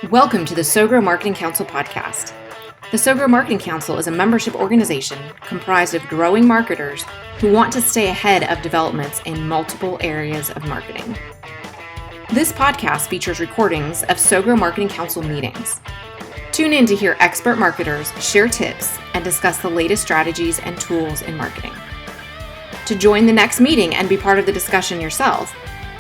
Welcome to the SoGrow Marketing Council podcast. The SoGrow Marketing Council is a membership organization comprised of growing marketers who want to stay ahead of developments in multiple areas of marketing. This podcast features recordings of SoGrow Marketing Council meetings. Tune in to hear expert marketers share tips and discuss the latest strategies and tools in marketing. To join the next meeting and be part of the discussion yourself,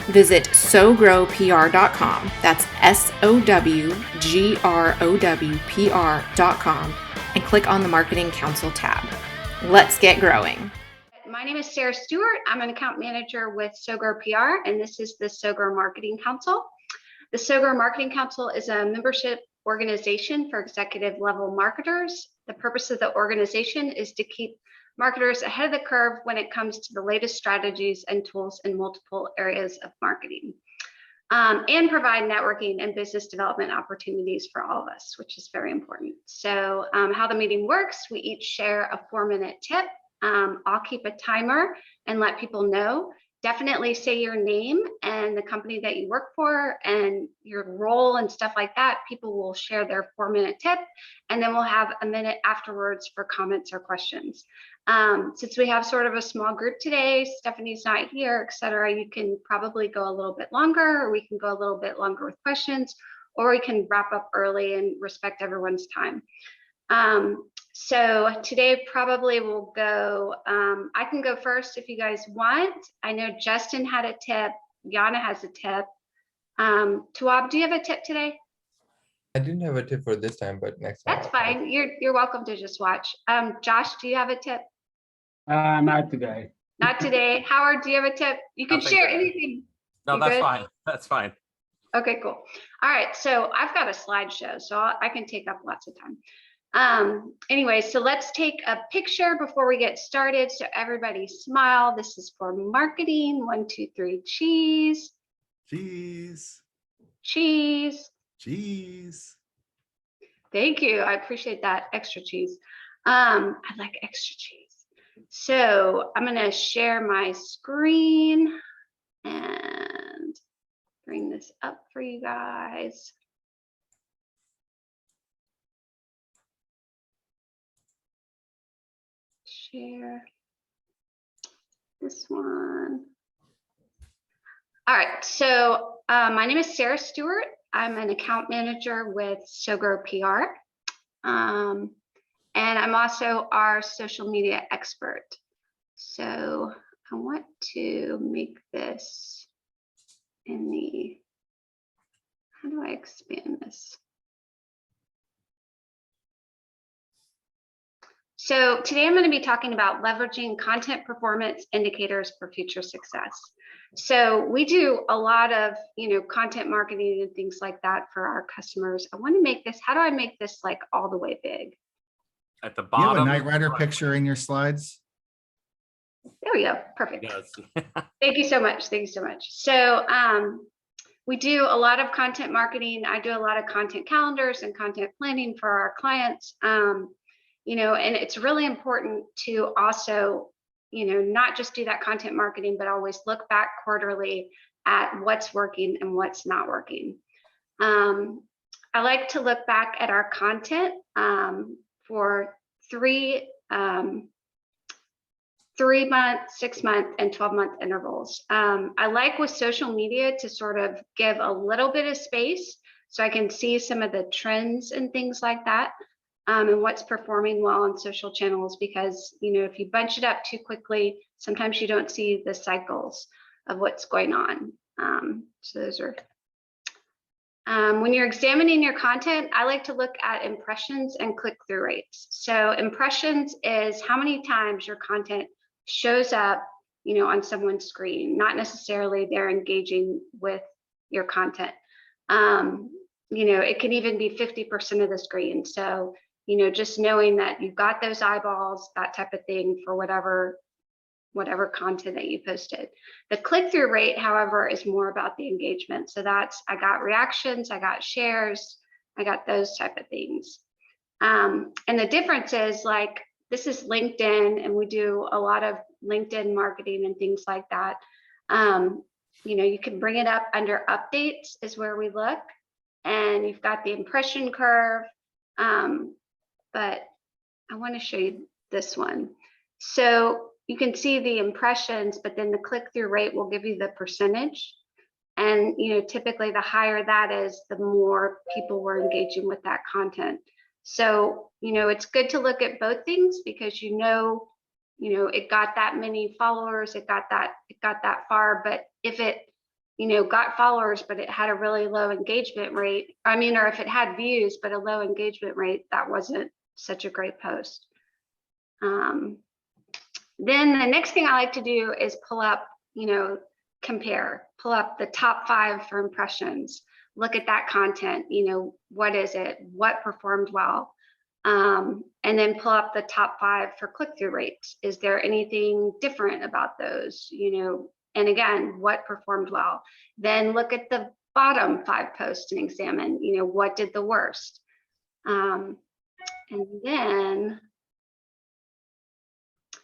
visit sogrowpr.com. That's SOWGROWPR.com and click on the Marketing Council tab. Let's get growing. My name is Sarah Stewart. I'm an account manager with SoGrow PR, and this is the SoGrow Marketing Council. The SoGrow Marketing Council is a membership organization for executive level marketers. The purpose of the organization is to keep marketers ahead of the curve when it comes to the latest strategies and tools in multiple areas of marketing, and provide networking and business development opportunities for all of us, which is very important. So how the meeting works, we each share a 4-minute tip. I'll keep a timer and let people know. Definitely say your name and the company that you work for and your role and stuff like that. People will share their 4-minute tip, and then we'll have a minute afterwards for comments or questions. Since we have sort of a small group today, Stephanie's not here, etc., you can probably go a little bit longer, or we can go a little bit longer with questions, or we can wrap up early and respect everyone's time. So today probably will go, I can go first if you guys want. I know Justin had a tip, Yana has a tip. Tuab, do you have a tip today? I didn't have a tip for this time, but next time. That's fine. You're welcome to just watch. Josh, do you have a tip? Not today. Not today. Howard, do you have a tip? You can share anything. No, that's fine. That's fine. Okay, cool. All right, so I've got a slideshow, so I can take up lots of time. Anyway, so let's take a picture before we get started. So everybody smile. This is for marketing. 1, 2, 3, cheese. Cheese. Cheese. Cheese. Thank you. I appreciate that. Extra cheese. I like extra cheese. So I'm going to share my screen and bring this up for you guys. Share this one. All right, so my name is Sarah Stewart. I'm an account manager with SoGrow PR. And I'm also our social media expert. So I want to make this in the, how do I expand this? So today I'm going to be talking about leveraging content performance indicators for future success. So we do a lot of, content marketing and things like that for our customers. I want to make this, how do I make this like all the way big? At the You have bottom. a Knight Rider picture in your slides? There we go. Perfect. Yes. Thank you so much. Thank you so much. So we do a lot of content marketing. I do a lot of content calendars and content planning for our clients. And it's really important to also, not just do that content marketing, but always look back quarterly at what's working and what's not working. I like to look back at our content for 3 month, 6 month, and 12-month intervals. I like with social media to sort of give a little bit of space so I can see some of the trends and things like that, and what's performing well on social channels, because if you bunch it up too quickly, sometimes you don't see the cycles of what's going on. So those are when you're examining your content, I like to look at impressions and click-through rates. So impressions is how many times your content shows up, on someone's screen, not necessarily they're engaging with your content. It can even be 50% of the screen. So, just knowing that you've got those eyeballs, that type of thing for whatever content that you posted. The click-through rate, however, is more about the engagement. So that's, I got reactions, I got shares, I got those type of things. And the difference is, like, this is LinkedIn, and we do a lot of LinkedIn marketing and things like that. You can bring it up under updates is where we look. and you've got the impression curve. But I want to show you this one. So you can see the impressions, but then the click-through rate will give you the percentage. And typically the higher that is, the more people were engaging with that content. So it's good to look at both things, because it got that many followers, it got that far. But if it got followers, but it had a really low engagement rate, or if it had views but a low engagement rate, that wasn't such a great post. Then the next thing I like to do is pull up, pull up the top 5 for impressions, look at that content, what is it, what performed well, and then pull up the top 5 for click-through rates. Is there anything different about those, and again, what performed well? Then look at the bottom 5 posts and examine, what did the worst. And then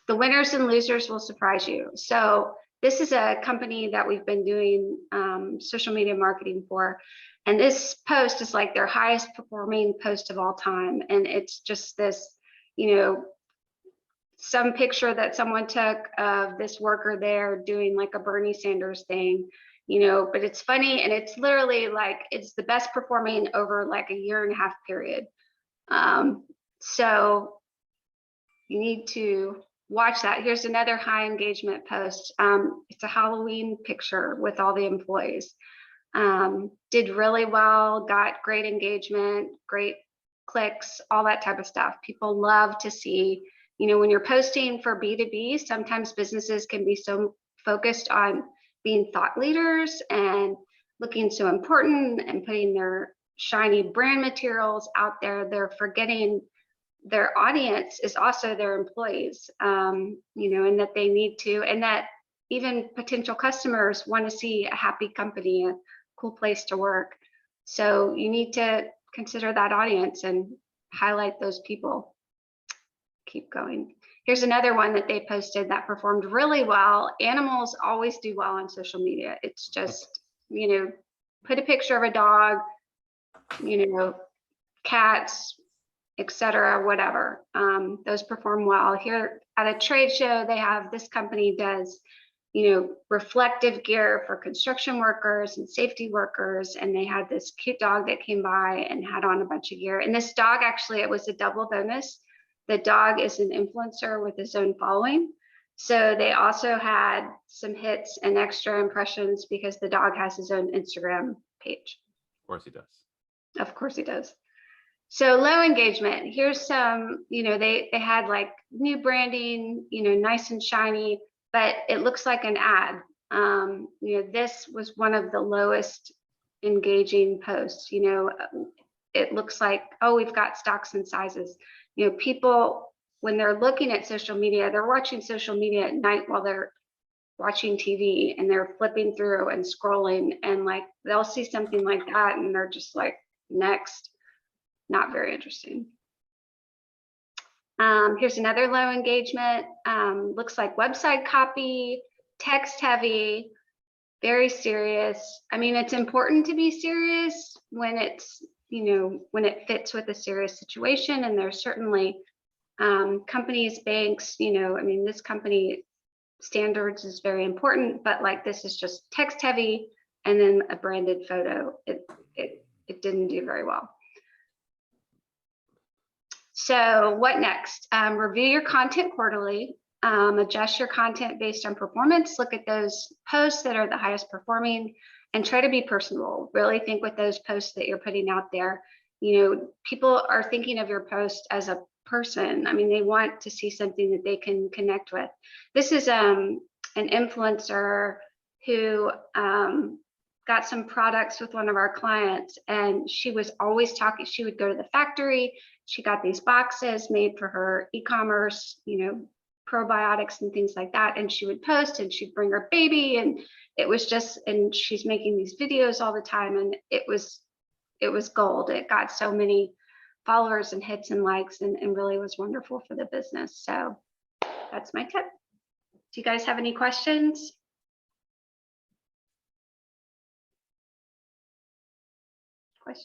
the winners and losers will surprise you. So this is a company that we've been doing social media marketing for. And this post is like their highest performing post of all time. And it's just this, some picture that someone took of this worker there doing like a Bernie Sanders thing, but it's funny. And it's literally like, it's the best performing over like a 1.5 year period. So you need to watch that. Here's another high engagement post. It's a Halloween picture with all the employees. Did really well, got great engagement, great clicks, all that type of stuff. People love to see, when you're posting for B2B, sometimes businesses can be so focused on being thought leaders and looking so important and putting their shiny brand materials out there, they're forgetting their audience is also their employees, and that they need to, and that even potential customers want to see a happy company, a cool place to work. So you need to consider that audience and highlight those people. Keep going. Here's another one that they posted that performed really well. Animals always do well on social media. It's just, put a picture of a dog, cats, etc., whatever. Those perform well. Here at a trade show, they have, this company does, reflective gear for construction workers and safety workers. And they had this cute dog that came by and had on a bunch of gear. And this dog, actually, it was a double bonus. The dog is an influencer with his own following. So they also had some hits and extra impressions because the dog has his own Instagram page. Of course he does. Of course he does. So low engagement. Here's some, they had like new branding, nice and shiny, but it looks like an ad. This was one of the lowest engaging posts. It looks like, oh, we've got stocks and sizes. People, when they're looking at social media, they're watching social media at night while they're watching TV, and they're flipping through and scrolling, and like they'll see something like that and they're just like, next. Not very interesting. Here's another low engagement. Looks like website copy, text heavy, very serious. It's important to be serious when it's, when it fits with a serious situation. And there's certainly companies, banks, this company standards is very important, but like this is just text heavy and then a branded photo. It didn't do very well. So what next? Review your content quarterly, adjust your content based on performance, look at those posts that are the highest performing, and try to be personable. Really think with those posts that you're putting out there. People are thinking of your post as a person. They want to see something that they can connect with. This is an influencer who got some products with one of our clients, and she was always talking. She would go to the factory. She got these boxes made for her e-commerce, probiotics and things like that. And she would post, and she'd bring her baby, and it was just, and she's making these videos all the time. And it was gold. It got so many followers and hits and likes, and really was wonderful for the business. So that's my tip. Do you guys have any questions? question.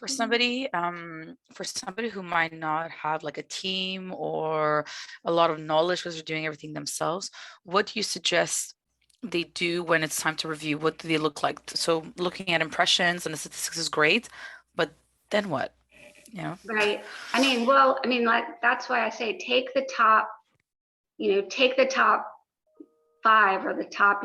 For somebody who might not have like a team or a lot of knowledge because they're doing everything themselves, what do you suggest they do when it's time to review? What do they look like? So looking at impressions and the statistics is great, but then what? Right. Like that's why I say take the top 5 or the top,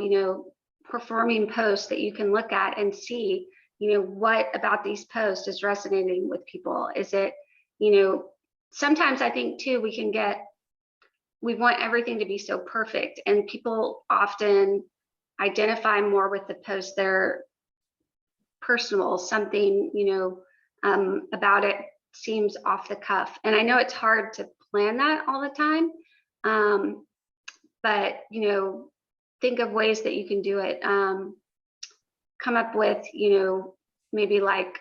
performing posts that you can look at and see, what about these posts is resonating with people. Is it, sometimes I think too, we want everything to be so perfect, and people often identify more with the posts that are personal, something, about it seems off the cuff. And I know it's hard to plan that all the time. But, think of ways that you can do it. Come up with, maybe like,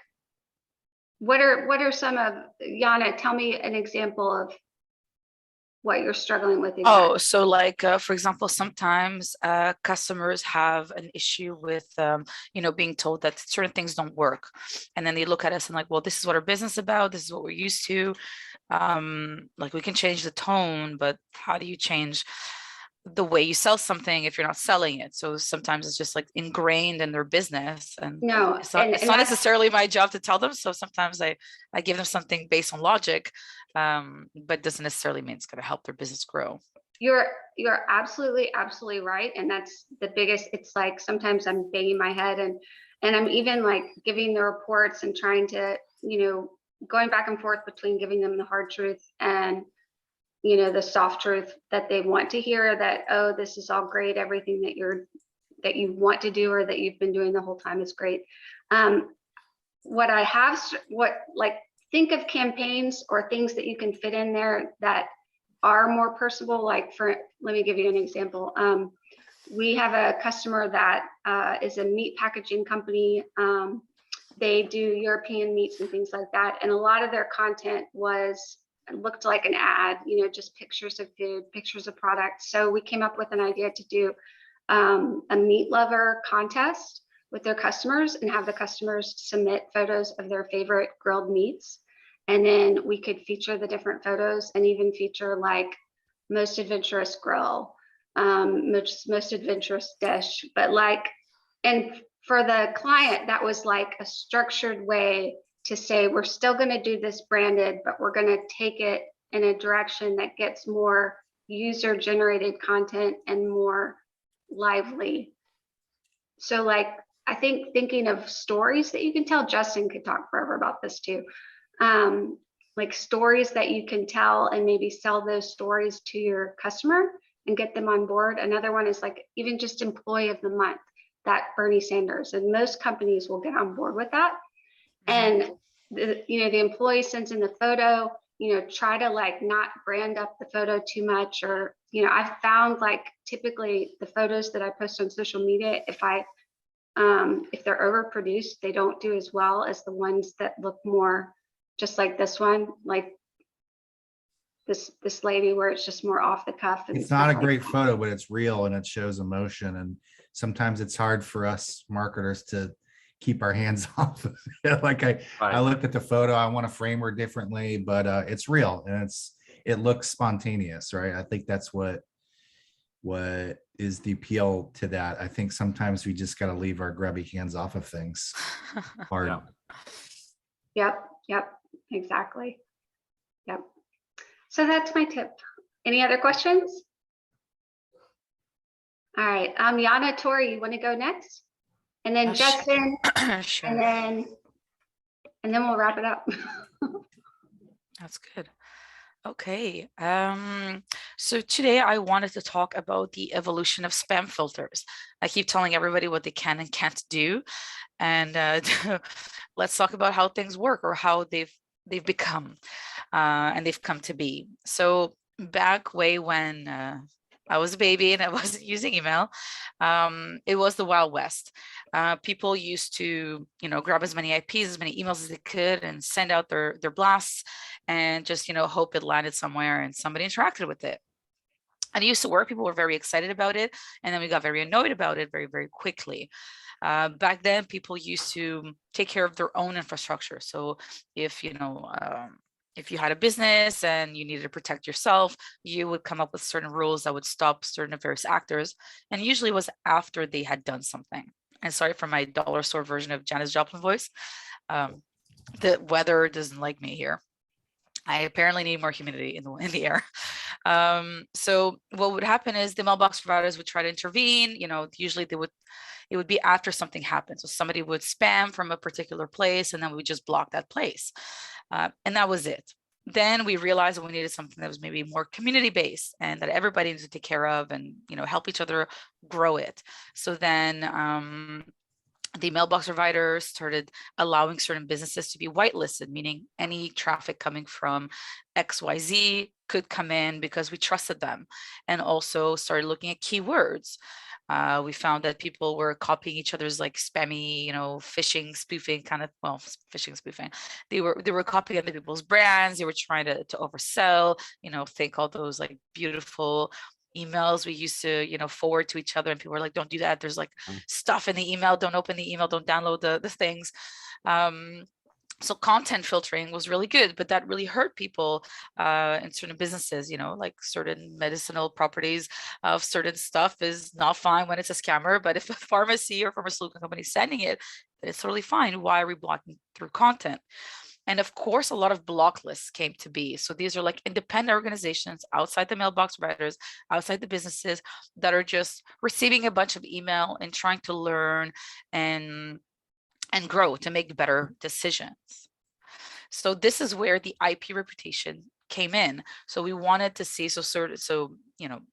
what are some of, Yana, tell me an example of what you're struggling with exactly. Oh, so like, for example, sometimes customers have an issue with, being told that certain things don't work. And then they look at us and like, well, this is what our business is about. This is what we're used to. Like we can change the tone, but how do you change the way you sell something if you're not selling it? So sometimes it's just like ingrained in their business, and no, it's not necessarily my job to tell them. So sometimes I give them something based on logic, but doesn't necessarily mean it's going to help their business grow. You're absolutely right, and that's the biggest. It's like sometimes I'm banging my head, and I'm even like giving the reports and trying to, going back and forth between giving them the hard truth and the soft truth that they want to hear, that, oh, this is all great, everything that you want to do or that you've been doing the whole time is great. Think of campaigns or things that you can fit in there that are more personable. Like let me give you an example. We have a customer that is a meat packaging company. They do European meats and things like that, and a lot of their content looked like an ad, just pictures of food, pictures of products. So we came up with an idea to do a meat lover contest with their customers and have the customers submit photos of their favorite grilled meats. And then we could feature the different photos and even feature like most adventurous grill, most adventurous dish. But and for the client, that was like a structured way to say, we're still going to do this branded, but we're going to take it in a direction that gets more user generated content and more lively. So like, I think thinking of stories that you can tell, Justin could talk forever about this too. Like stories that you can tell and maybe sell those stories to your customer and get them on board. Another one is like even just employee of the month, that Bernie Sanders, and most companies will get on board with that. And the employee sends in the photo, try to like not brand up the photo too much, or I've found like typically the photos that I post on social media, if they're overproduced, they don't do as well as the ones that look more just like this one, like this lady, where it's just more off the cuff. And It's not a great photo, but it's real and it shows emotion. And sometimes it's hard for us marketers to keep our hands off of it. Like I looked at the photo, I want to frame her differently, but it's real and it looks spontaneous, right? I think that's what is the appeal to that. I think sometimes we just got to leave our grubby hands off of things. Hard. Yeah. Yep, exactly. Yep. So that's my tip. Any other questions? All right, Yana, Tori, you want to go next? And then Justin, sure. and then we'll wrap it up. That's good. Okay, so today I wanted to talk about the evolution of spam filters. I keep telling everybody what they can and can't do, and let's talk about how things work, or how they've become, and they've come to be. So back way when I was a baby and I wasn't using email, it was the Wild West. People used to, grab as many IPs, as many emails as they could, and send out their blasts, and just, hope it landed somewhere and somebody interacted with it. And it used to work. People were very excited about it, and then we got very annoyed about it very, very quickly. Back then, people used to take care of their own infrastructure. So if, if you had a business and you needed to protect yourself, you would come up with certain rules that would stop certain various actors. And usually it was after they had done something. And sorry for my dollar store version of Janis Joplin voice. The weather doesn't like me here. I apparently need more humidity in the air. So what would happen is the mailbox providers would try to intervene. Usually it would be after something happened. So somebody would spam from a particular place, and then we would just block that place. And that was it. Then we realized that we needed something that was maybe more community-based and that everybody needed to take care of and, help each other grow it. So then the mailbox providers started allowing certain businesses to be whitelisted, meaning any traffic coming from XYZ could come in because we trusted them, and also started looking at keywords. We found that people were copying each other's like spammy, phishing, spoofing kind of, phishing, spoofing. They were copying other people's brands. They were trying to oversell, think all those like beautiful emails we used to, forward to each other, and people were like, don't do that. There's like stuff in the email. Don't open the email. Don't download the things. So content filtering was really good, but that really hurt people in certain businesses, like certain medicinal properties of certain stuff is not fine when it's a scammer. But if a pharmacy or pharmaceutical company is sending it, then it's totally fine. Why are we blocking through content? And of course, a lot of block lists came to be. So these are like independent organizations outside the mailbox providers, outside the businesses that are just receiving a bunch of email and trying to learn and grow to make better decisions. So this is where the IP reputation came in. So we wanted to see,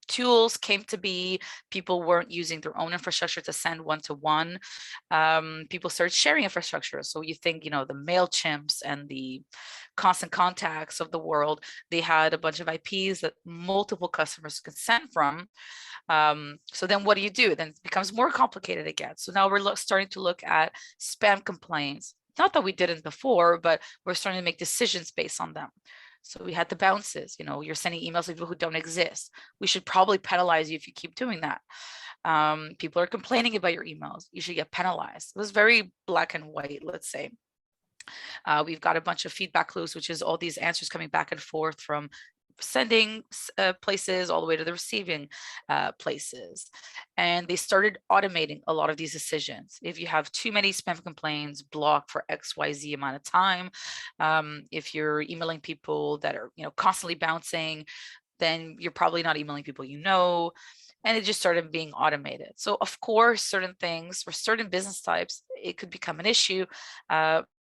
tools came to be. People weren't using their own infrastructure to send one-to-one. People started sharing infrastructure. So you think, the MailChimps and the Constant Contacts of the world, they had a bunch of IPs that multiple customers could send from. So then what do? Then it becomes more complicated again. So now we're starting to look at spam complaints. Not that we didn't before, but we're starting to make decisions based on them. So we had the bounces, you're sending emails to people who don't exist. We should probably penalize you if you keep doing that. People are complaining about your emails. You should get penalized. It was very black and white, let's say. We've got a bunch of feedback loops, which is all these answers coming back and forth from sending places all the way to the receiving places. And they started automating a lot of these decisions. If you have too many spam complaints, block for XYZ amount of time. If you're emailing people that are constantly bouncing, then you're probably not emailing people and it just started being automated. So of course, certain things for certain business types, it could become an issue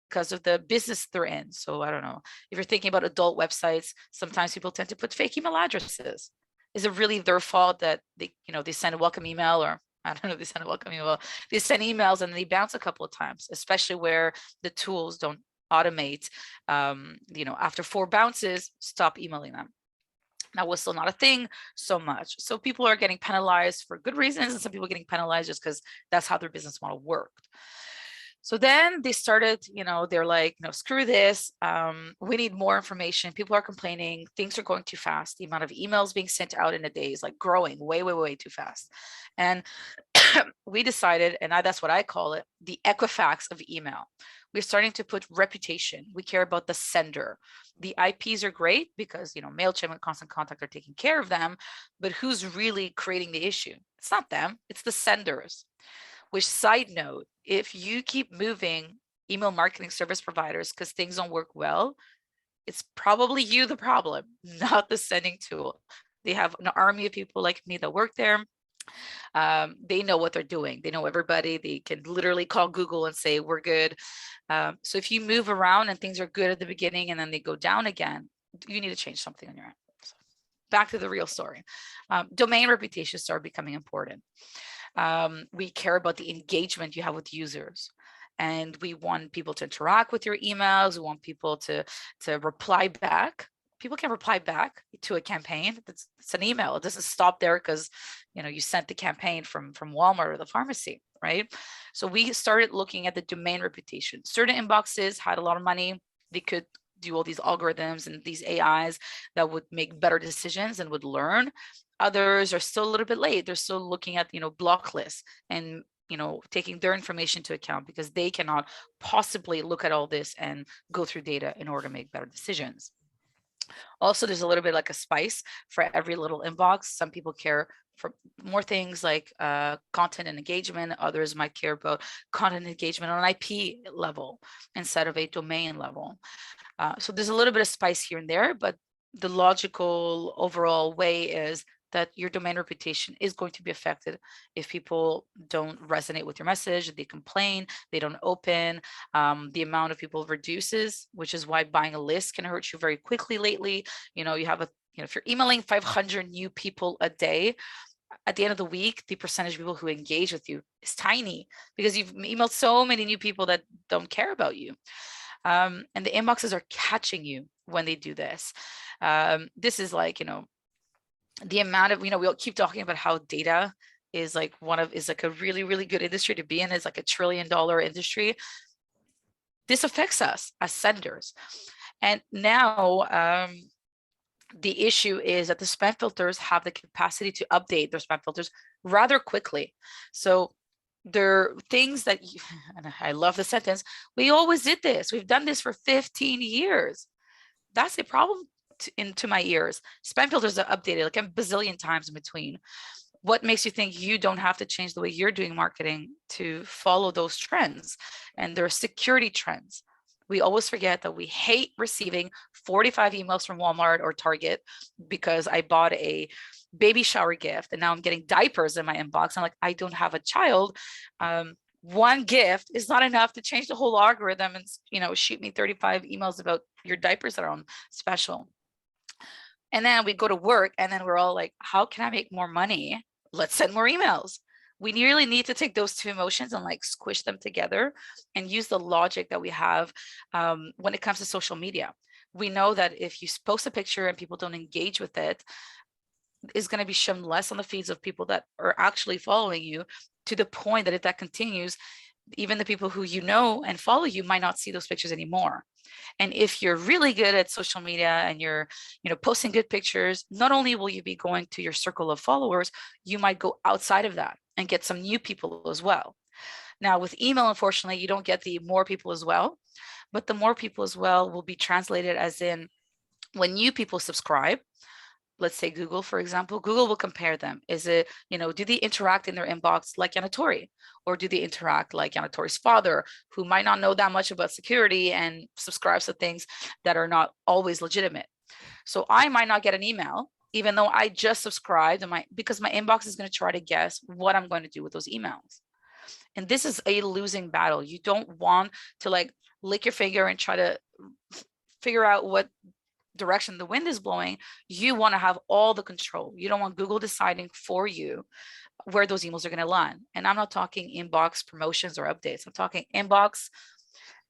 because of the business they're in. So I don't know, if you're thinking about adult websites, sometimes people tend to put fake email addresses. Is it really their fault that they send a welcome email, or I don't know if they send a welcome email, they send emails and they bounce a couple of times, especially where the tools don't automate, after 4 bounces, stop emailing them. That was still not a thing so much. So people are getting penalized for good reasons, and some people getting penalized just because that's how their business model worked. So then they started, they're like, screw this. We need more information. People are complaining. Things are going too fast. The amount of emails being sent out in a day is like growing way, way, way too fast. And we decided, and that's what I call it, the Equifax of email. We're starting to put reputation. We care about the sender. The IPs are great because, MailChimp and Constant Contact are taking care of them, but who's really creating the issue? It's not them, it's the senders. Which, side note, if you keep moving email marketing service providers because things don't work well, it's probably you the problem, not the sending tool. They have an army of people like me that work there. They know what they're doing. They know everybody. They can literally call Google and say, we're good. So if you move around and things are good at the beginning and then they go down again, you need to change something on your end. So back to the real story. Domain reputations start becoming important. We care about the engagement you have with users, and we want people to interact with your emails. We want people to reply back. People can reply back to a campaign. It's an email. It doesn't stop there because you sent the campaign from Walmart or the pharmacy, right? So we started looking at the domain reputation. Certain inboxes had a lot of money. They could do all these algorithms and these AIs that would make better decisions and would learn. Others are still a little bit late. They're still looking at block lists and taking their information into account, because they cannot possibly look at all this and go through data in order to make better decisions. Also, there's a little bit like a spice for every little inbox. Some people care for more things like content and engagement. Others might care about content engagement on an IP level instead of a domain level. So there's a little bit of spice here and there, but the logical overall way is that your domain reputation is going to be affected if people don't resonate with your message, they complain, they don't open, the amount of people reduces, which is why buying a list can hurt you very quickly lately. You have if you're emailing 500 new people a day, at the end of the week, the percentage of people who engage with you is tiny because you've emailed so many new people that don't care about you. And the inboxes are catching you when they do this. This is like, the amount of, we all keep talking about how data is like a really, really good industry to be in. It's like $1 trillion industry. This affects us as senders. And now the issue is that the spam filters have the capacity to update their spam filters rather quickly. So there are things that, and I love the sentence, we always did this. We've done this for 15 years. That's a problem into my ears. Spam filters are updated like a bazillion times in between. What makes you think you don't have to change the way you're doing marketing to follow those trends? And there are security trends. We always forget that we hate receiving 45 emails from Walmart or Target because I bought a baby shower gift and now I'm getting diapers in my inbox. I'm like, I don't have a child. One gift is not enough to change the whole algorithm and shoot me 35 emails about your diapers that are on special. And then we go to work and then we're all like, how can I make more money? Let's send more emails. We really need to take those two emotions and like squish them together and use the logic that we have when it comes to social media. We know that if you post a picture and people don't engage with it, it's going to be shown less on the feeds of people that are actually following you, to the point that if that continues, even the people who and follow you might not see those pictures anymore. And if you're really good at social media and you're posting good pictures, not only will you be going to your circle of followers, you might go outside of that and get some new people as well. Now with email, unfortunately, you don't get the more people as well, but the more people as well will be translated as in when new people subscribe. Let's say Google, for example, Google will compare them. Is it, do they interact in their inbox like Yanatori? Or do they interact like Yanatori's father, who might not know that much about security and subscribes to things that are not always legitimate? So I might not get an email, even though I just subscribed, because my inbox is going to try to guess what I'm going to do with those emails. And this is a losing battle. You don't want to like lick your finger and try to figure out what direction the wind is blowing. You want to have all the control. You don't want Google deciding for you where those emails are going to land. And I'm not talking inbox promotions or updates. I'm talking inbox,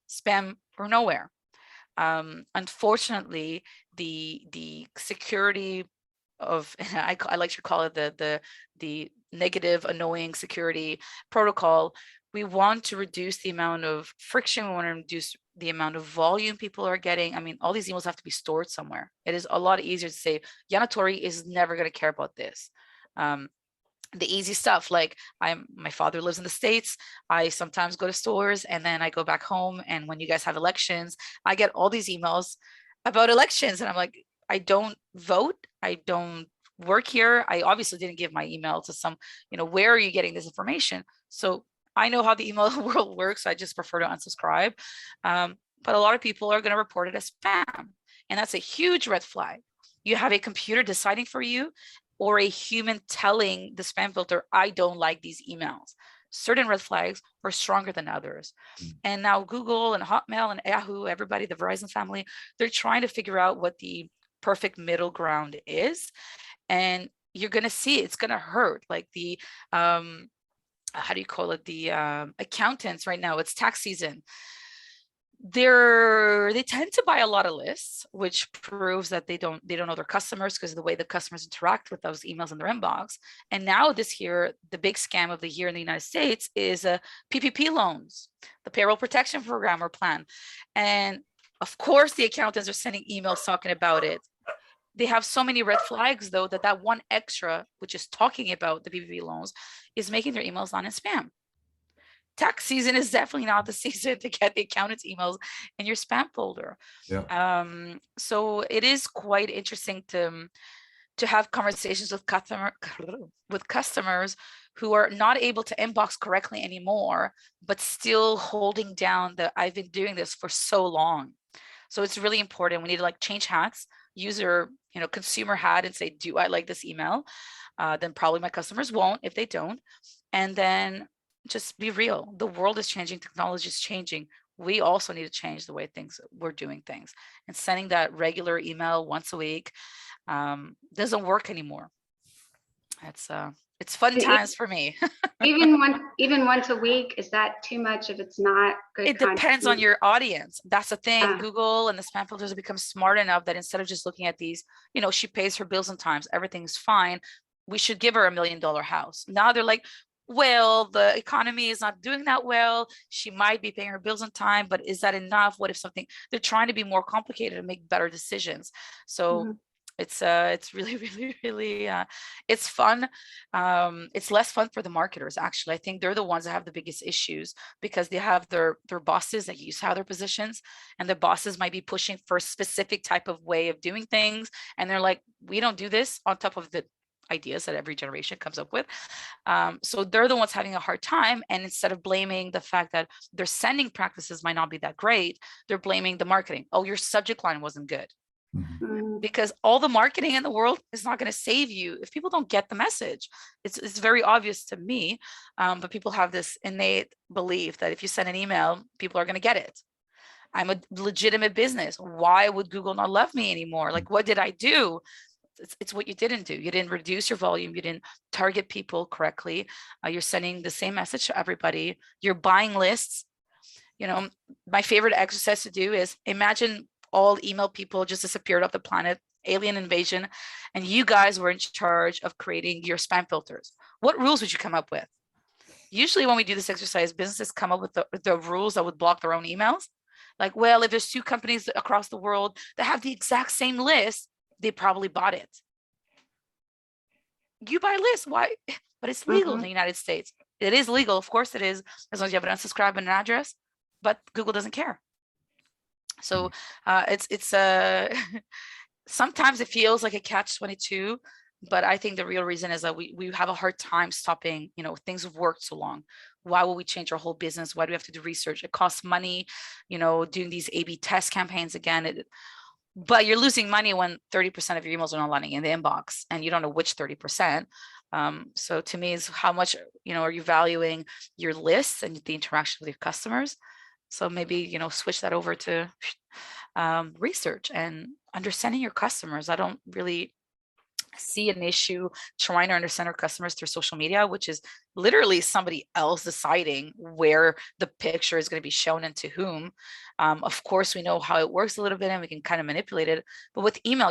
spam, or nowhere. Unfortunately, the security of, I like to call it the negative, annoying security protocol. We want to reduce the amount of friction. We want to reduce the amount of volume people are getting. I mean, all these emails have to be stored somewhere. It is a lot easier to say, Yanatori is never going to care about this. The easy stuff, like my father lives in the States. I sometimes go to stores and then I go back home. And when you guys have elections, I get all these emails about elections. And I'm like, I don't vote. I don't work here. I obviously didn't give my email to some, where are you getting this information? So I know how the email world works. So I just prefer to unsubscribe. But a lot of people are going to report it as spam. And that's a huge red flag. You have a computer deciding for you, or a human telling the spam filter, I don't like these emails. Certain red flags are stronger than others. And now Google and Hotmail and Yahoo, everybody, the Verizon family, they're trying to figure out what the perfect middle ground is. And you're going to see it's going to hurt. Like the, how do you call it? The accountants right now, it's tax season. They tend to buy a lot of lists, which proves that they don't know their customers, because of the way the customers interact with those emails in their inbox. And now this year, the big scam of the year in the United States is PPP loans, the payroll protection program or plan. And of course, the accountants are sending emails talking about it. They have so many red flags, though, that one extra, which is talking about the PPP loans, is making their emails land in spam. tax season is definitely not the season to get the accountant's emails in your spam folder. So it is quite interesting to have conversations with customers who are not able to inbox correctly anymore, but still holding down the I've been doing this for so long. So it's really important. We need to like change hats, use your consumer hat and say, do I like this email? Then probably my customers won't if they don't. And then just be real. The world is changing, technology is changing. We also need to change the way we're doing things, and sending that regular email once a week doesn't work anymore. It's fun times for me. even once a week, is that too much if it's not good? It depends on your audience. That's the thing. Ah. Google and the spam filters have become smart enough that instead of just looking at these, she pays her bills on times, everything's fine, we should give her $1 million house. Now they're like, well, the economy is not doing that well, she might be paying her bills on time, but is that enough? What if something, they're trying to be more complicated and make better decisions. So it's really, really, really, it's fun. It's less fun for the marketers. Actually, I think they're the ones that have the biggest issues, because they have their bosses that used to have their positions, and the bosses might be pushing for a specific type of way of doing things. And they're like, we don't do this, on top of the ideas that every generation comes up with. So they're the ones having a hard time. And instead of blaming the fact that their sending practices might not be that great, they're blaming the marketing. Oh, your subject line wasn't good. Because all the marketing in the world is not going to save you if people don't get the message. It's very obvious to me, but people have this innate belief that if you send an email, people are going to get it. I'm a legitimate business. Why would Google not love me anymore? Like, what did I do? It's what you didn't do. You didn't reduce your volume. You didn't target people correctly. You're sending the same message to everybody. You're buying lists. My favorite exercise to do is imagine all email people just disappeared off the planet, alien invasion, and you guys were in charge of creating your spam filters. What rules would you come up with? Usually when we do this exercise, businesses come up with the rules that would block their own emails. Like, well, if there's 2 companies across the world that have the exact same list, they probably bought it. You buy lists, why? But it's legal in the United States. It is legal, of course it is, as long as you have an unsubscribe and an address, but Google doesn't care. So it's sometimes it feels like a catch-22, but I think the real reason is that we have a hard time stopping, things have worked so long. Why will we change our whole business? Why do we have to do research? It costs money, doing these A/B test campaigns again. But you're losing money when 30% of your emails are not landing in the inbox, and you don't know which 30%. So to me, is how much, are you valuing your lists and the interaction with your customers? So maybe, switch that over to research and understanding your customers. I don't really see an issue trying to understand our customers through social media, which is literally somebody else deciding where the picture is going to be shown and to whom. Of course, we know how it works a little bit and we can kind of manipulate it. But with email,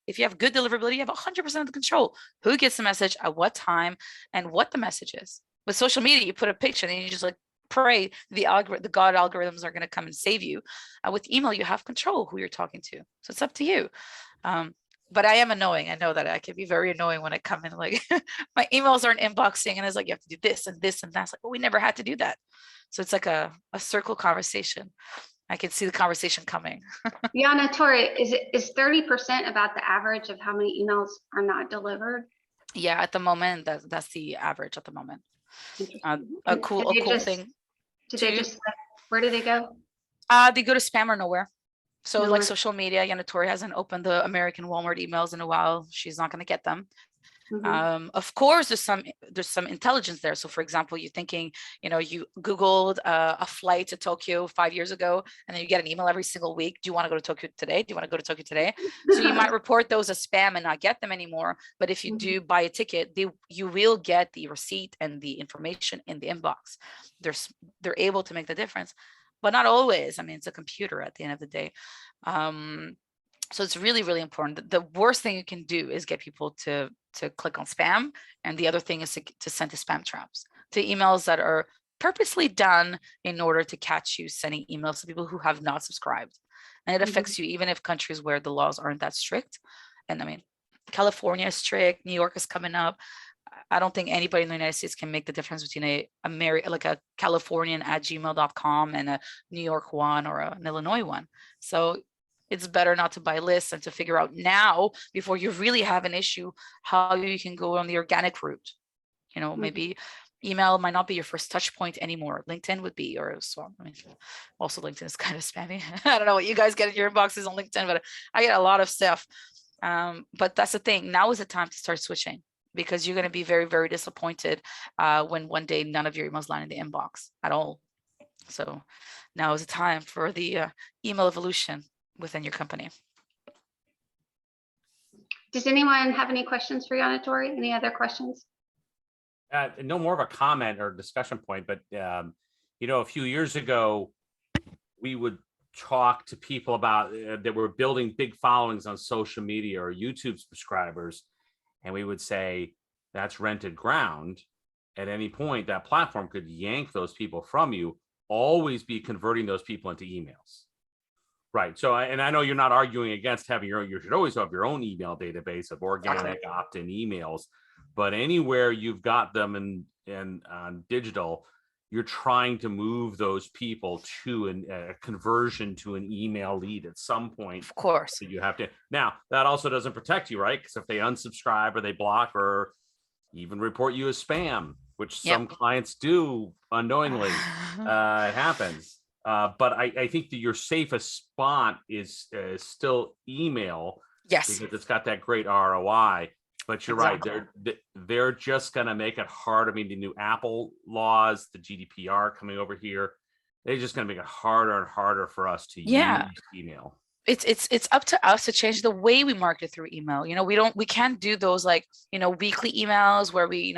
if you have good deliverability, you have 100% of the control. Who gets the message at what time and what the message is. With social media, you put a picture and you just like pray the God algorithms are going to come and save you. With email, you have control who you're talking to. So it's up to you. But I am annoying. I know that I can be very annoying when I come in, like my emails aren't inboxing and it's like, you have to do this and this and that's like, well, we never had to do that. So it's like a circle conversation. I can see the conversation coming. Yana, Tori, is 30% about the average of how many emails are not delivered? Yeah, at the moment, that's the average at the moment. A cool thing. Did they just, where do they go? They go to spam or nowhere. So like social media, Tori hasn't opened the American Walmart emails in a while. She's not going to get them. Of course, there's some intelligence there. So for example, you're thinking, you Googled a flight to Tokyo 5 years ago, and then you get an email every single week. Do you want to go to Tokyo today? Do you want to go to Tokyo today? So you might report those as spam and not get them anymore. But if you do buy a ticket, you will get the receipt and the information in the inbox. They're able to make the difference, but not always. I mean, it's a computer at the end of the day. So it's really, really important. The worst thing you can do is get people to click on spam. And the other thing is to send to spam traps, to emails that are purposely done in order to catch you sending emails to people who have not subscribed. And it affects you even if countries where the laws aren't that strict. And I mean, California is strict, New York is coming up. I don't think anybody in the United States can make the difference between like a Californian at gmail.com and a New York one or an Illinois one. So it's better not to buy lists and to figure out now before you really have an issue how you can go on the organic route. Maybe email might not be your first touch point anymore. LinkedIn would be, or so. I mean, also LinkedIn is kind of spammy. I don't know what you guys get in your inboxes on LinkedIn, but I get a lot of stuff. But that's the thing. Now is the time to start switching, because you're going to be very, very disappointed when one day none of your emails land in the inbox at all. So now is the time for the email evolution within your company. Does anyone have any questions for Tori? Any other questions? No more of a comment or discussion point, but a few years ago, we would talk to people about that were building big followings on social media or YouTube subscribers, and we would say that's rented ground. At any point, that platform could yank those people from you. Always be converting those people into emails. Right. So, and I know you're not arguing against having your own, you should always have your own email database of organic opt-in emails, but anywhere you've got them in on digital, you're trying to move those people to a conversion to an email lead at some point. Of course. So you have to. Now, that also doesn't protect you, right? Because if they unsubscribe or they block or even report you as spam, which some clients do unknowingly, it happens. But I think that your safest spot is still email. Yes. Because it's got that great ROI. But you're right. They're just going to make it hard. I mean, the new Apple laws, the GDPR coming over here, they're just going to make it harder and harder for us to use email. It's up to us to change the way we market through email. We can't do those weekly emails where we,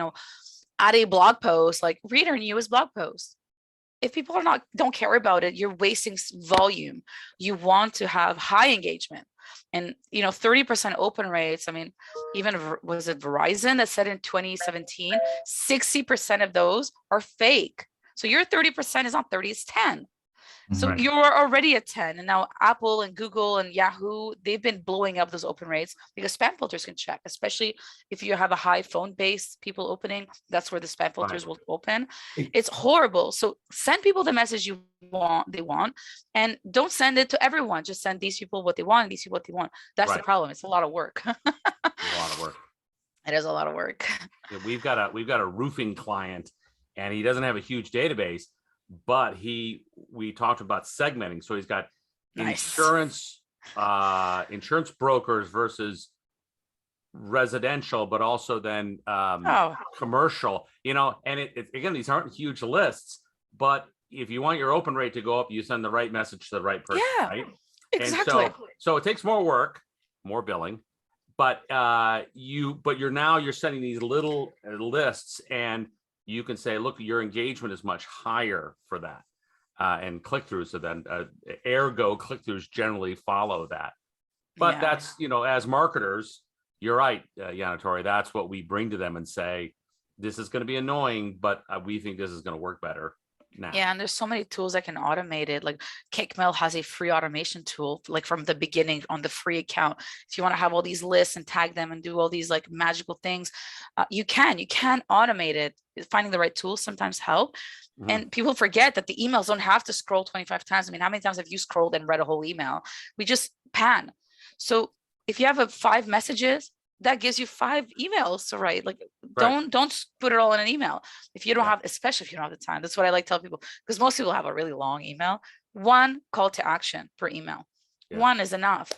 add a blog post, like read our newest blog post. If people don't care about it, you're wasting volume. You want to have high engagement. And 30% open rates. I mean, even was it Verizon that said in 2017, 60% of those are fake. So your 30% is not 30, it's 10. So you're already at 10. And now Apple and Google and Yahoo, they've been blowing up those open rates because spam filters can check, especially if you have a high phone base, people opening, that's where the spam filters will open. It's horrible. So send people the message they want, and don't send it to everyone. Just send these people what they want and these people what they want. That's the problem. It's a lot of work. A lot of work. It is a lot of work. Yeah, we've got a roofing client, and he doesn't have a huge database, but we talked about segmenting. So he's got insurance brokers versus residential, but also then commercial, and it again, these aren't huge lists, but if you want your open rate to go up, you send the right message to the right person, right? Exactly. And so it takes more work, more billing, but you're sending these little lists, and you can say, look, your engagement is much higher for that. And click-throughs, so then ergo click-throughs generally follow that. But that's, as marketers, you're right, Tori, that's what we bring to them and say, this is going to be annoying, but we think this is going to work better now. Yeah, and there's so many tools that can automate it. Like Kickmail has a free automation tool, like from the beginning on the free account. If you want to have all these lists and tag them and do all these like magical things, you can automate it. Finding the right tools sometimes help. And people forget that the emails don't have to scroll 25 times. I mean, how many times have you scrolled and read a whole email? We just pan. So if you have 5 messages, that gives you 5 emails to write. Like, don't put it all in an email. If you don't have, especially if you don't have the time. That's what I like to tell people, because most people have a really long email. 1 call to action per email. 1 is enough.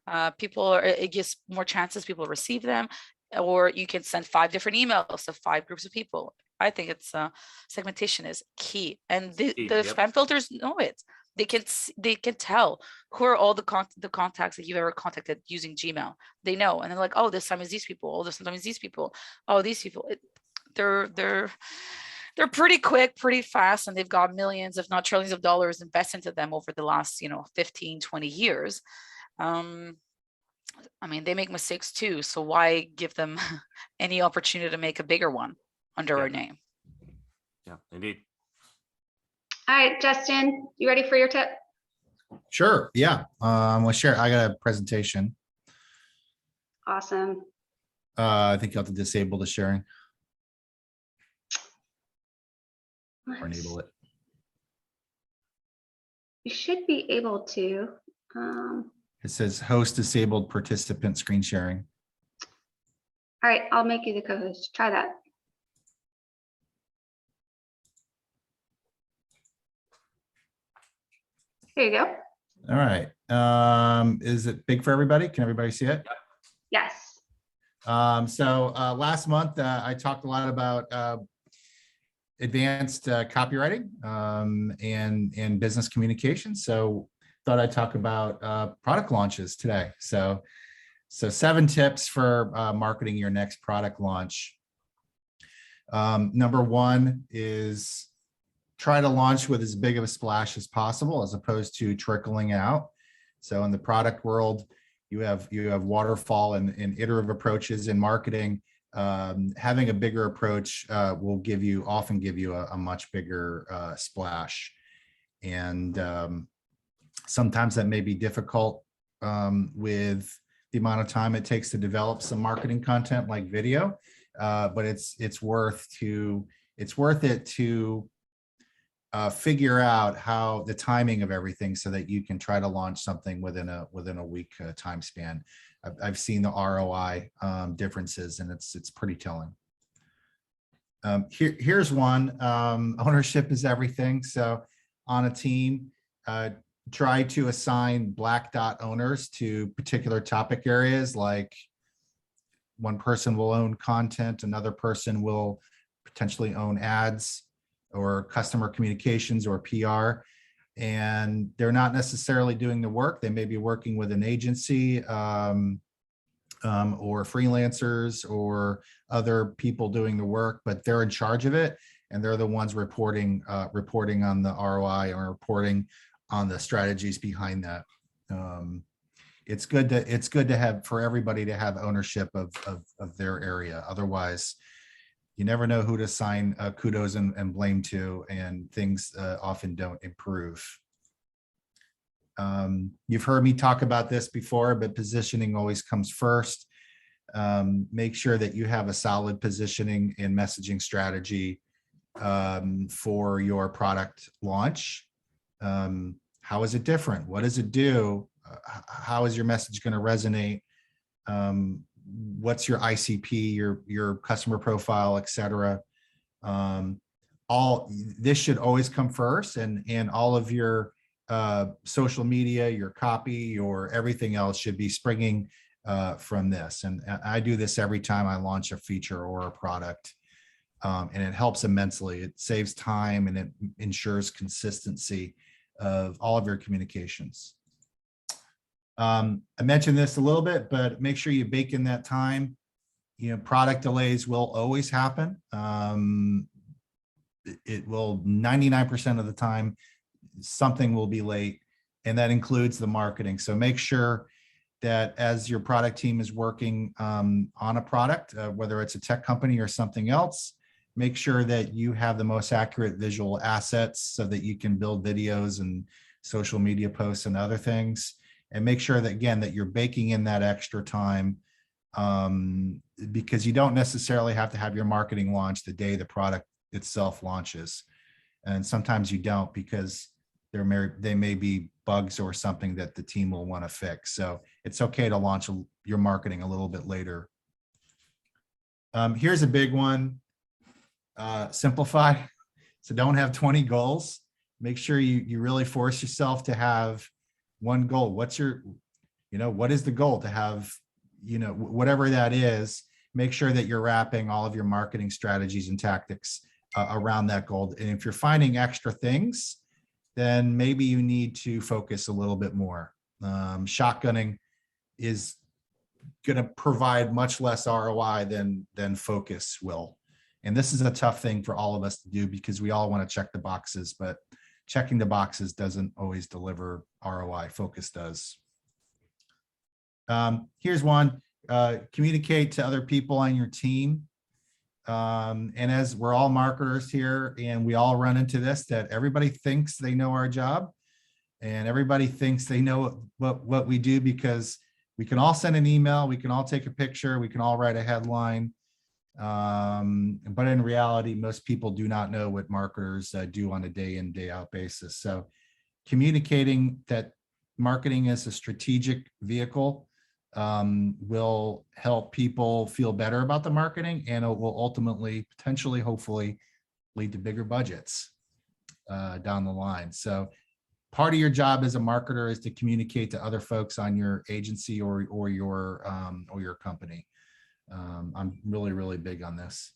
It gives more chances people receive them, or you can send 5 different emails to 5 groups of people. I think it's segmentation is key, and the spam filters know it. They can tell who are all the contacts that you've ever contacted using Gmail. They know, and they're like, oh, this time is these people. Oh, this time is these people. Oh, these people. They're pretty quick, pretty fast, and they've got millions, if not trillions of dollars invested into them over the last 15, 20 years. I mean, they make mistakes too, so why give them any opportunity to make a bigger one under our name? Yeah, indeed. All right, Justin, you ready for your tip? Sure. Yeah. I'm gonna share. I got a presentation. Awesome. I think you have to disable the sharing. or enable it. You should be able to. It says host disabled participant screen sharing. All right, I'll make you the co-host. Try that. There you go. All right. Is it big for everybody? Can everybody see it? Yes. So last month, I talked a lot about advanced copywriting and business communication. So thought I'd talk about product launches today. So 7 tips for marketing your next product launch. Number 1 is try to launch with as big of a splash as possible, as opposed to trickling out. So in the product world, you have waterfall and iterative approaches in marketing. Having a bigger approach will often give you a much bigger splash. And sometimes that may be difficult with the amount of time it takes to develop some marketing content like video, but it's worth it to figure out how the timing of everything so that you can try to launch something within a week time span. I've seen the ROI differences, and it's pretty telling. Here's one. Ownership is everything. So on a team, try to assign black dot owners to particular topic areas, like one person will own content, another person will potentially own ads or customer communications or PR. And they're not necessarily doing the work. They may be working with an agency or freelancers or other people doing the work, but they're in charge of it. And they're the ones reporting on the ROI or reporting on the strategies behind that. It's good to have, for everybody to have ownership of their area. Otherwise, you never know who to assign kudos and blame to, and things often don't improve. You've heard me talk about this before, but positioning always comes first. Make sure that you have a solid positioning and messaging strategy for your product launch. How is it different? What does it do? How is your message going to resonate? What's your ICP, your customer profile, et cetera? All this should always come first, and all of your social media, your copy, your everything else should be springing from this. And I do this every time I launch a feature or a product, and it helps immensely. It saves time and it ensures consistency of all of your communications. I mentioned this a little bit, but make sure you bake in that time. Product delays will always happen. It will 99% of the time, something will be late, and that includes the marketing. So make sure that as your product team is working on a product, whether it's a tech company or something else, make sure that you have the most accurate visual assets so that you can build videos and social media posts and other things. And make sure that, again, that you're baking in that extra time, because you don't necessarily have to have your marketing launch the day the product itself launches. And sometimes you don't, because they may be bugs or something that the team will want to fix. So it's okay to launch your marketing a little bit later. Here's a big one. Simplify. So don't have 20 goals. Make sure you really force yourself to have one goal. What is the goal? To have, whatever that is, make sure that you're wrapping all of your marketing strategies and tactics around that goal. And if you're finding extra things, then maybe you need to focus a little bit more. Shotgunning is going to provide much less ROI than focus will. And this is a tough thing for all of us to do, because we all want to check the boxes, but checking the boxes doesn't always deliver ROI. Focus does. Here's one. Communicate to other people on your team. And as we're all marketers here, and we all run into this, that everybody thinks they know our job, and everybody thinks they know what we do, because we can all send an email, we can all take a picture, we can all write a headline. But in reality, most people do not know what marketers do on a day in, day out basis. So communicating that marketing is a strategic vehicle will help people feel better about the marketing, and it will ultimately, potentially, hopefully, lead to bigger budgets down the line. So part of your job as a marketer is to communicate to other folks on your agency or your company. I'm really, really big on this.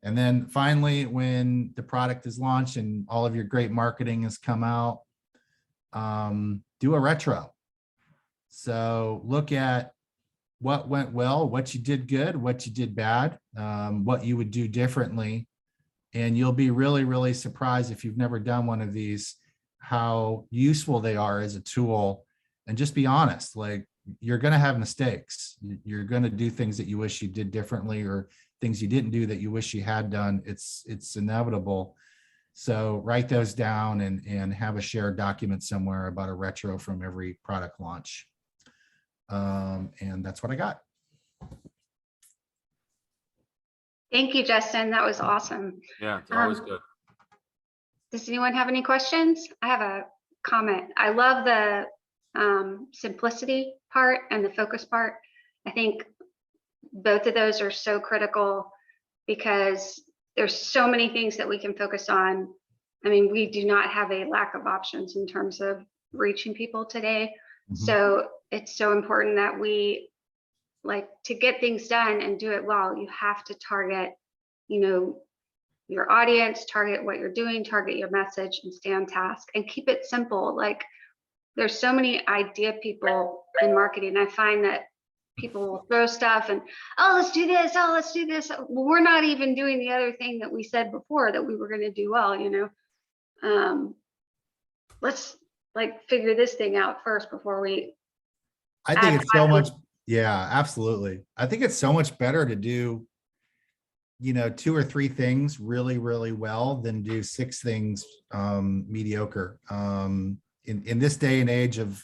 And then finally, when the product is launched and all of your great marketing has come out, do a retro. So look at what went well, what you did good, what you did bad, what you would do differently. And you'll be really, really surprised if you've never done one of these, how useful they are as a tool. And just be honest, like, you're going to have mistakes. You're going to do things that you wish you did differently, or things you didn't do that you wish you had done. It's inevitable. So write those down and have a shared document somewhere about a retro from every product launch. And that's what I got. Thank you, Justin. That was awesome. Yeah, it's always good. Does anyone have any questions? I have a comment. I love the simplicity part and the focus part. I think both of those are so critical because there's so many things that we can focus on. I mean, we do not have a lack of options in terms of reaching people today. Mhm. So it's so important that we, like, to get things done and do it well, you have to target, your audience, target what you're doing, target your message, and stay on task and keep it simple. Like, there's so many idea people in marketing. I find that people will throw stuff and, oh, let's do this. Oh, let's do this. Well, we're not even doing the other thing that we said before that we were going to do well, let's figure this thing out first before we. I think it's so much. Yeah, absolutely. I think it's so much better to do, 2 or 3 things really, really well than do 6 things mediocre. In this day and age of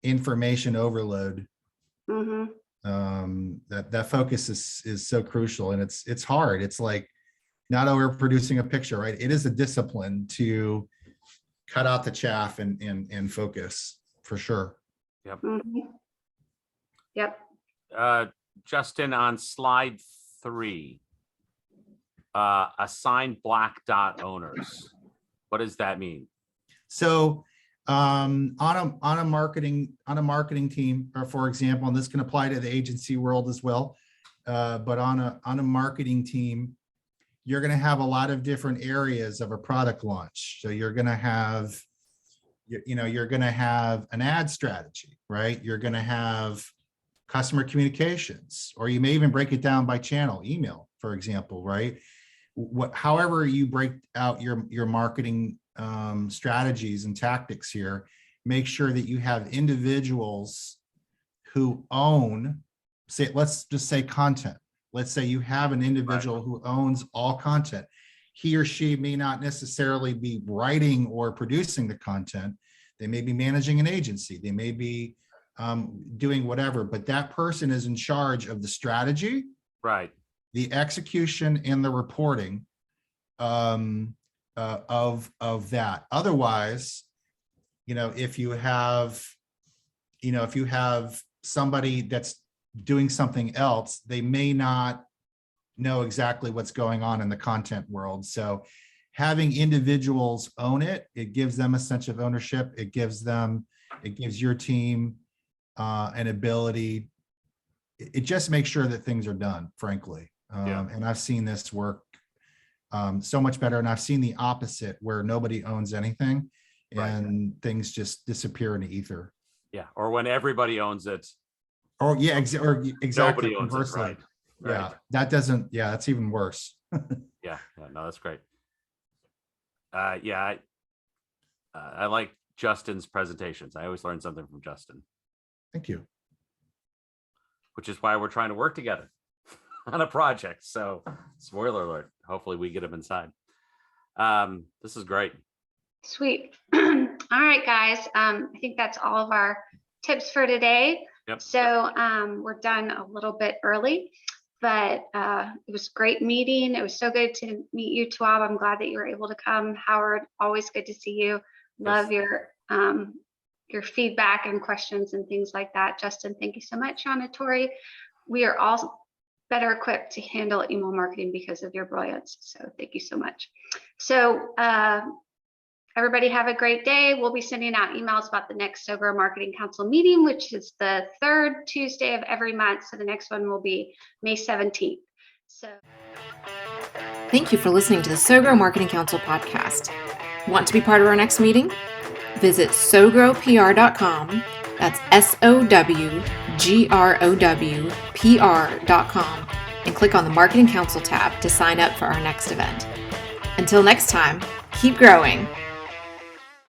information overload, that focus is so crucial, and it's hard. It's like not overproducing a picture, right? It is a discipline to cut out the chaff and focus, for sure. Yep. Yep. Justin, on slide 3, assign black dot owners. What does that mean? So on a marketing team, or for example, and this can apply to the agency world as well, but on a marketing team, you're going to have a lot of different areas of a product launch. So you're going to have, you're going to have an ad strategy, right? You're going to have customer communications, or you may even break it down by channel, email, for example, right? However you break out your marketing strategies and tactics here, make sure that you have individuals who own, let's just say content. Let's say you have an individual who owns all content. He or she may not necessarily be writing or producing the content. They may be managing an agency. They may be doing whatever, but that person is in charge of the strategy, right, the execution, and the reporting of that. Otherwise, if you have somebody that's doing something else, they may not know exactly what's going on in the content world. So having individuals own it, it gives them a sense of ownership. It gives your team an ability. It just makes sure that things are done, frankly. And I've seen this work so much better. And I've seen the opposite, where nobody owns anything and things just disappear into ether. Yeah. Or when everybody owns it. Or exactly. Nobody owns conversely. it, right? Yeah, that doesn't. Yeah, that's even worse. Yeah. No, that's great. I like Justin's presentations. I always learn something from Justin. Thank you. Which is why we're trying to work together on a project. So, spoiler alert, hopefully we get him inside. This is great. Sweet. All right, guys. I think that's all of our tips for today. Yep. So we're done a little bit early. but it was a great meeting. It was so good to meet you, Tuab. I'm glad that you were able to come. Howard, always good to see you. Love your feedback and questions and things like that. Justin, thank you so much. Shauna, Tori, we are all better equipped to handle email marketing because of your brilliance. So thank you so much. So everybody have a great day. We'll be sending out emails about the next SoGrow Marketing Council meeting, which is the third Tuesday of every month. So the next one will be May 17th. So Thank you for listening to the SoGrow Marketing Council podcast. Want to be part of our next meeting? Visit sogrowpr.com. That's SOWGROWPR.com and click on the Marketing Council tab to sign up for our next event. Until next time, keep growing.